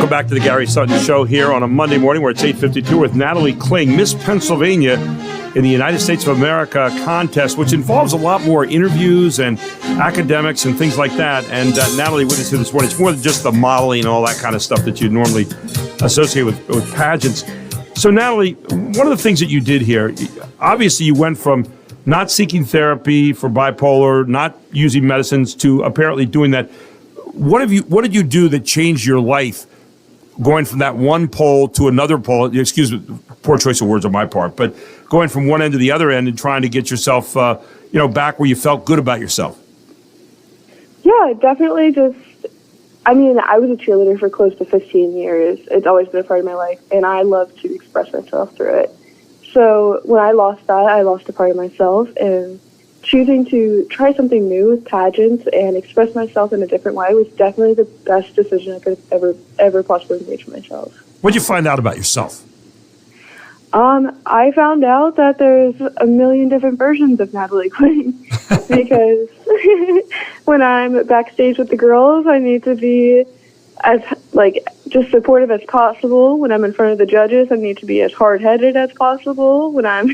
Welcome back to the Gary Sutton Show here on a Monday morning where it's 8:52 with Natalie Kling, Miss Pennsylvania in the United States of America contest, which involves a lot more interviews and academics and things like that. And Natalie with us here this morning. It's more than just the modeling and all that kind of stuff that you normally associate with pageants. So Natalie, one of the things that you did here, obviously you went from not seeking therapy for bipolar, not using medicines, to apparently doing that. What did you do that changed your life, going from that one pole to another pole? Excuse me, poor choice of words on my part, but going from one end to the other end and trying to get yourself, back where you felt good about yourself. Yeah, definitely. I was a cheerleader for close to 15 years. It's always been a part of my life, and I love to express myself through it. So when I lost that, I lost a part of myself, and choosing to try something new with pageants and express myself in a different way was definitely the best decision I could have ever possibly made for myself. What did you find out about yourself? I found out that there's a million different versions of Natalie Kling because when I'm backstage with the girls, I need to be as just supportive as possible. When I'm in front of the judges, I need to be as hard-headed as possible. When I'm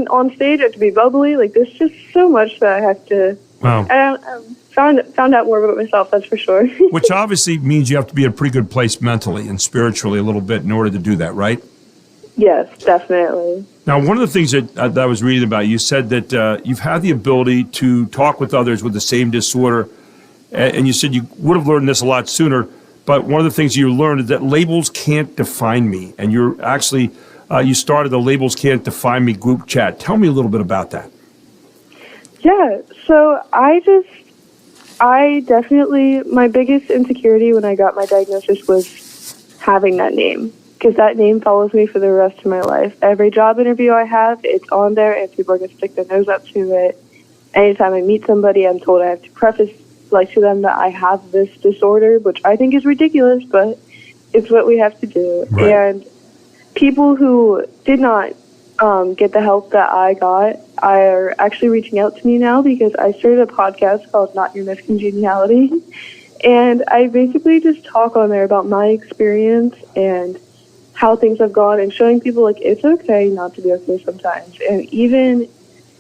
on stage, I have to be bubbly. There's just so much that I have to. Wow. I found out more about myself, that's for sure. Which obviously means you have to be in a pretty good place mentally and spiritually a little bit in order to do that, right? Yes, definitely. Now, one of the things that I was reading about, you said that you've had the ability to talk with others with the same disorder, and you said you would have learned this a lot sooner, but one of the things you learned is that labels can't define me, and you're actually, you started the Labels Can't Define Me group chat. Tell me a little bit about that. Yeah, so I definitely, my biggest insecurity when I got my diagnosis was having that name, because that name follows me for the rest of my life. Every job interview I have, it's on there, and people are going to stick their nose up to it. Anytime I meet somebody, I'm told I have to preface to them that I have this disorder, which I think is ridiculous, but it's what we have to do. Right. And people who did not get the help that I got are actually reaching out to me now because I started a podcast called Not Your Miscongeniality. And I basically just talk on there about my experience and how things have gone and showing people it's okay not to be okay sometimes. And even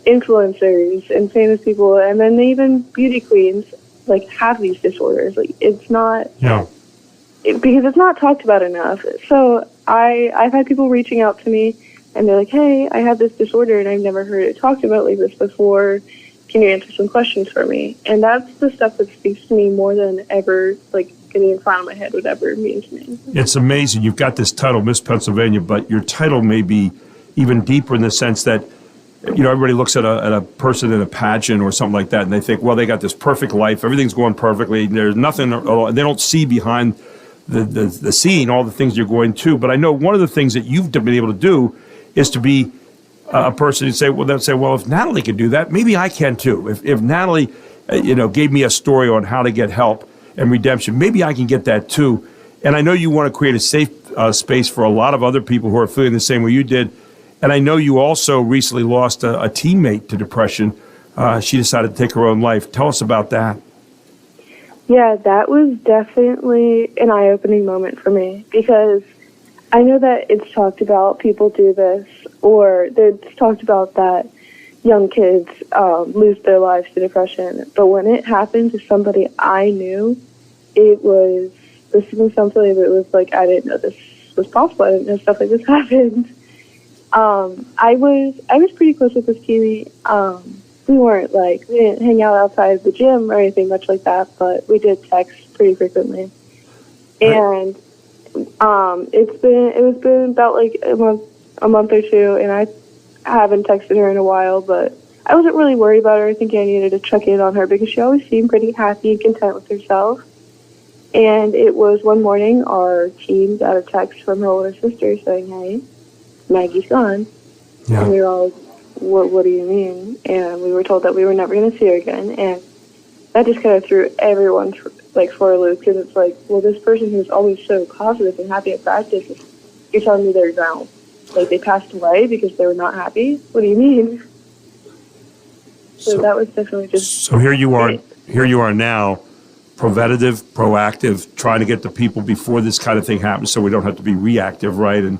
influencers and famous people, and then even beauty queens, have these disorders. It's not, because it's not talked about enough. So I've had people reaching out to me, and they're like, hey, I have this disorder, and I've never heard it talked about like this before. Can you answer some questions for me? And that's the stuff that speaks to me more than ever, getting in front of my head would ever mean to me. It's amazing. You've got this title, Miss Pennsylvania, but your title may be even deeper in the sense that, everybody looks at a person in a pageant or something like that, and they think, well, they got this perfect life. Everything's going perfectly. There's nothing, they don't see behind the scene all the things you're going to. But I know one of the things that you've been able to do is to be a person who they'll say, well, if Natalie can do that, maybe I can too. If Natalie, gave me a story on how to get help and redemption, maybe I can get that too. And I know you want to create a safe space for a lot of other people who are feeling the same way you did. And I know you also recently lost a teammate to depression. She decided to take her own life. Tell us about that. Yeah, that was definitely an eye-opening moment for me because I know that it's talked about people do this, or it's talked about that young kids lose their lives to depression. But when it happened to somebody I knew, this was something that was I didn't know this was possible. I didn't know stuff like this happened. I was pretty close with this teammate. We weren't we didn't hang out outside the gym or anything much like that, but we did text pretty frequently. And it was been about a month or two, and I haven't texted her in a while, but I wasn't really worried about her. I think I needed to check in on her because she always seemed pretty happy and content with herself. And it was one morning, our team got a text from her older sister saying, hey, Maggie's gone. Yeah. And we were all, what do you mean? And we were told that we were never going to see her again. And that just kind of threw everyone for a loop, because it's well, this person who's always so positive and happy at practice, you're telling me they're gone. They passed away because they were not happy? What do you mean? So that was definitely just... So here you are now, preventative, proactive, trying to get to people before this kind of thing happens so we don't have to be reactive, right? And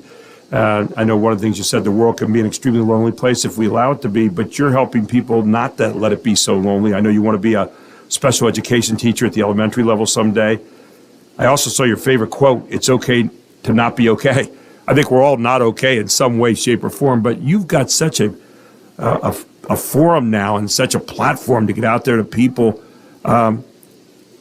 I know one of the things you said, the world can be an extremely lonely place if we allow it to be, but you're helping people not to let it be so lonely. I know you want to be a special education teacher at the elementary level someday. I also saw your favorite quote, it's okay to not be okay. I think we're all not okay in some way, shape, or form, but you've got such a forum now and such a platform to get out there to people.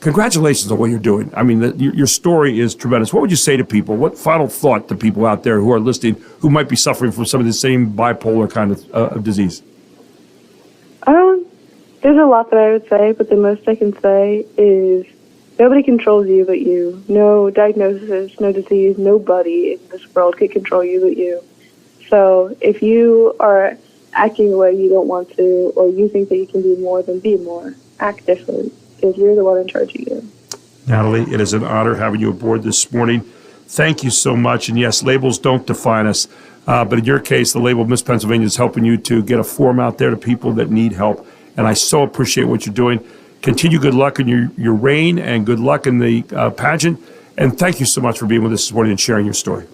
Congratulations on what you're doing. I mean, your story is tremendous. What would you say to people? What final thought to people out there who are listening who might be suffering from some of the same bipolar kind of disease? There's a lot that I would say, but the most I can say is nobody controls you but you. No diagnosis, no disease, nobody in this world can control you but you. So if you are acting the way you don't want to, or you think that you can do more, then be more. Act different, because you're the one in charge of you. Natalie, it is an honor having you aboard this morning. Thank you so much. And yes, labels don't define us. But in your case, the label Miss Pennsylvania is helping you to get a form out there to people that need help. And I so appreciate what you're doing. Continue good luck in your reign and good luck in the pageant. And thank you so much for being with us this morning and sharing your story.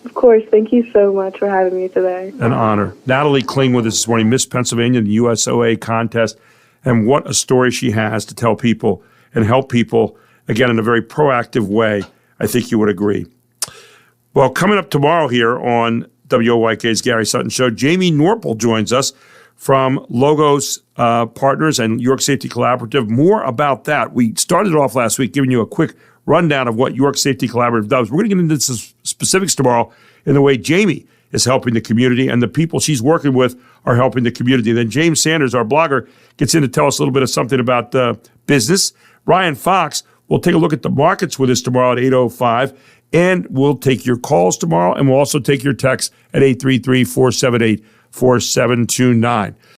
Of course. Thank you so much for having me today. An honor. Natalie Kling with us this morning, Miss Pennsylvania in the USOA contest. And what a story she has to tell people and help people, again, in a very proactive way. I think you would agree. Well, coming up tomorrow here on WOYK's Gary Sutton Show, Jamie Norpel joins us from Logos Partners and York Safety Collaborative. More about that. We started off last week giving you a quick rundown of what York Safety Collaborative does. We're going to get into some specifics tomorrow in the way Jamie is helping the community and the people she's working with are helping the community. Then James Sanders, our blogger, gets in to tell us a little bit of something about business. Ryan Fox will take a look at the markets with us tomorrow at 8:05, and we'll take your calls tomorrow, and we'll also take your texts at 833-478-4729.